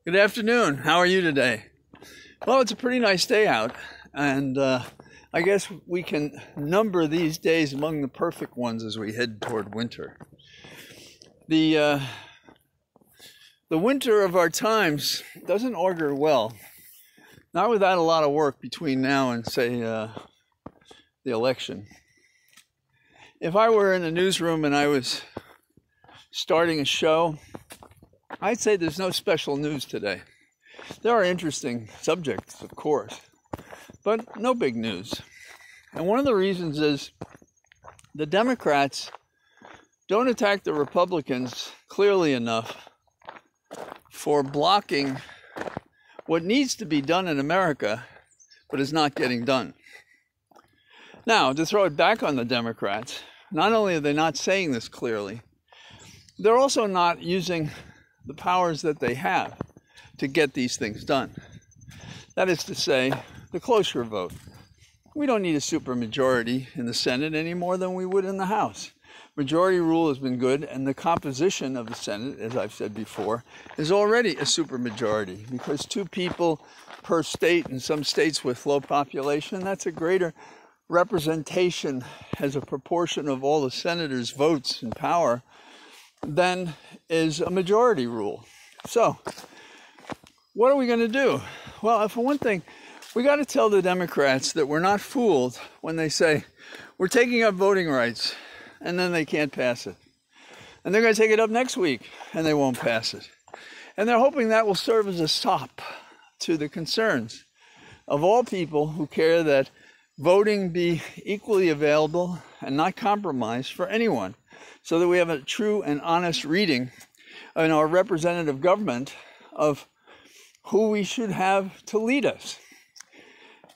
Good afternoon. How are you today? Well, it's a pretty nice day out, and I guess we can number these days among the perfect ones as we head toward winter. The winter of our times doesn't augur well, not without a lot of work between now and, say, the election. If I were in a newsroom and I was starting a show, I'd say there's no special news today. There are interesting subjects, of course, but no big news. And one of the reasons is the Democrats don't attack the Republicans clearly enough for blocking what needs to be done in America, but is not getting done. Now, to throw it back on the Democrats, not only are they not saying this clearly, they're also not using the powers that they have to get these things done. That is to say, the cloture vote. We don't need a supermajority in the Senate any more than we would in the House. Majority rule has been good, and the composition of the Senate, as I've said before, is already a supermajority because 2 people per state in some states with low population, that's a greater representation as a proportion of all the senators' votes and power than is a majority rule. So, what are we going to do? Well, for one thing, we got to tell the Democrats that we're not fooled when they say, we're taking up voting rights, and then they can't pass it. And they're going to take it up next week, and they won't pass it. And they're hoping that will serve as a sop to the concerns of all people who care that voting be equally available and not compromised for anyone, so that we have a true and honest reading in our representative government of who we should have to lead us.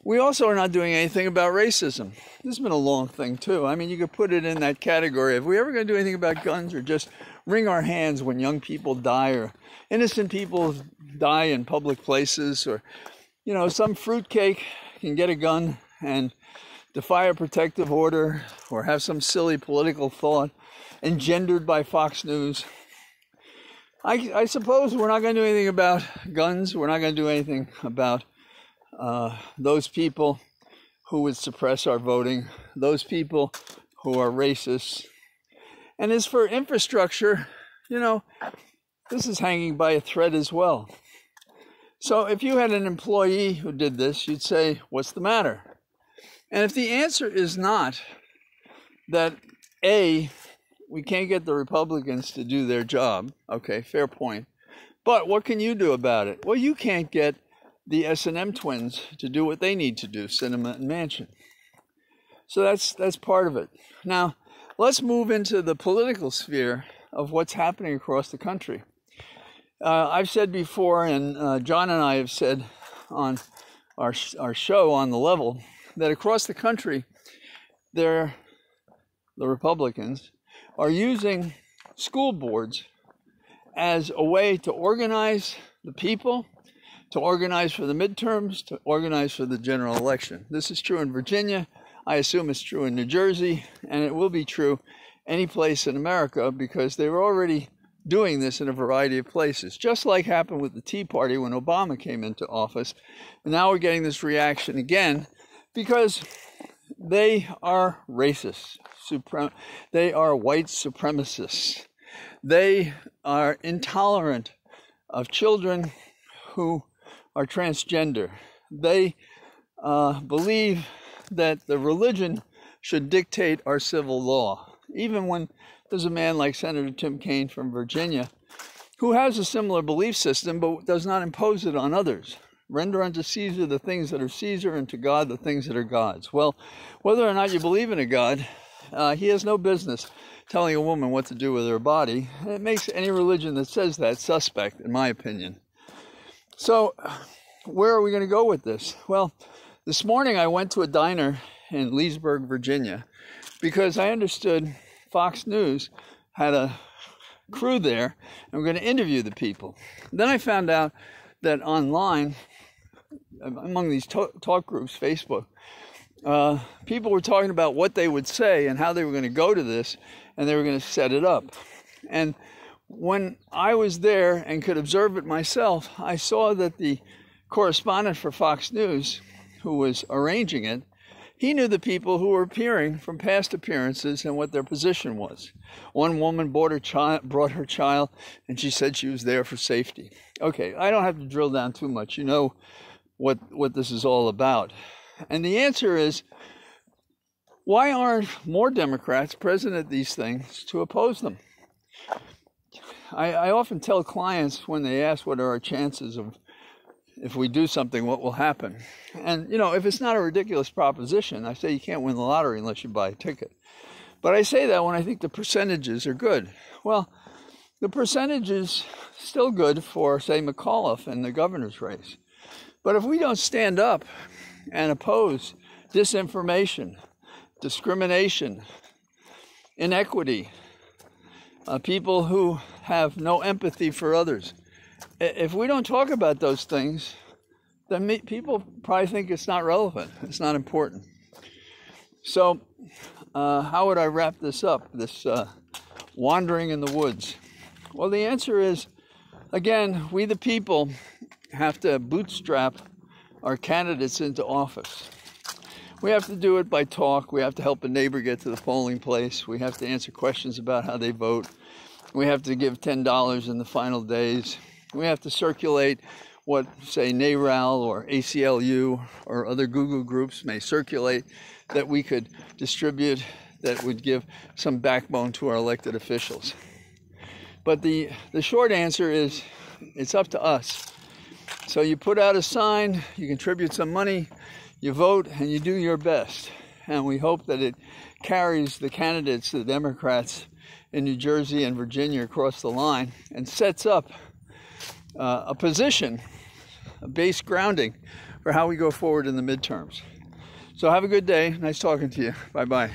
We also are not doing anything about racism. This has been a long thing, too. I mean, you could put it in that category. If we ever going to do anything about guns or just wring our hands when young people die or innocent people die in public places or, some fruitcake can get a gun and defy a protective order or have some silly political thought engendered by Fox News. I suppose we're not going to do anything about guns. We're not going to do anything about those people who would suppress our voting, those people who are racist. And as for infrastructure, this is hanging by a thread as well. So if you had an employee who did this, you'd say, what's the matter? And if the answer is not that, A, we can't get the Republicans to do their job, okay, fair point, but what can you do about it? Well, you can't get the S&M twins to do what they need to do, Sinema and Manchin. So that's part of it. Now, let's move into the political sphere of what's happening across the country. I've said before, and John and I have said on our show On the Level, that across the country, the Republicans are using school boards as a way to organize the people, to organize for the midterms, to organize for the general election. This is true in Virginia. I assume it's true in New Jersey, and it will be true any place in America because they were already doing this in a variety of places, just like happened with the Tea Party when Obama came into office. And now we're getting this reaction again because they are racist. They are white supremacists. They are intolerant of children who are transgender. They believe that the religion should dictate our civil law. Even when there's a man like Senator Tim Kaine from Virginia who has a similar belief system but does not impose it on others. Render unto Caesar the things that are Caesar and to God the things that are God's. Well, whether or not you believe in a God, he has no business telling a woman what to do with her body. It makes any religion that says that suspect, in my opinion. So, where are we going to go with this? Well, this morning I went to a diner in Leesburg, Virginia, because I understood Fox News had a crew there, and we're going to interview the people. Then I found out that online, among these talk groups, Facebook, people were talking about what they would say and how they were going to go to this, and they were going to set it up. And when I was there and could observe it myself, I saw that the correspondent for Fox News, who was arranging it, he knew the people who were appearing from past appearances and what their position was. One woman brought her child, and she said she was there for safety. Okay, I don't have to drill down too much. You know what this is all about. And the answer is, why aren't more Democrats present at these things to oppose them? I often tell clients when they ask what are our chances of, if we do something, what will happen? And, you know, if it's not a ridiculous proposition, I say you can't win the lottery unless you buy a ticket. But I say that when I think the percentages are good. Well, the percentage is still good for, say, McAuliffe in the governor's race. But if we don't stand up and oppose disinformation, discrimination, inequity, people who have no empathy for others, if we don't talk about those things, then people probably think it's not relevant, it's not important. So how would I wrap this up, this wandering in the woods? Well, the answer is, again, we the people have to bootstrap our candidates into office. We have to do it by talk. We have to help a neighbor get to the polling place. We have to answer questions about how they vote. We have to give $10 in the final days. We have to circulate what, say, NARAL or ACLU or other Google groups may circulate that we could distribute that would give some backbone to our elected officials. But the short answer is, it's up to us. So you put out a sign, you contribute some money, you vote, and you do your best. And we hope that it carries the candidates, the Democrats in New Jersey and Virginia across the line, and sets up a position, a base grounding for how we go forward in the midterms. So have a good day. Nice talking to you. Bye-bye.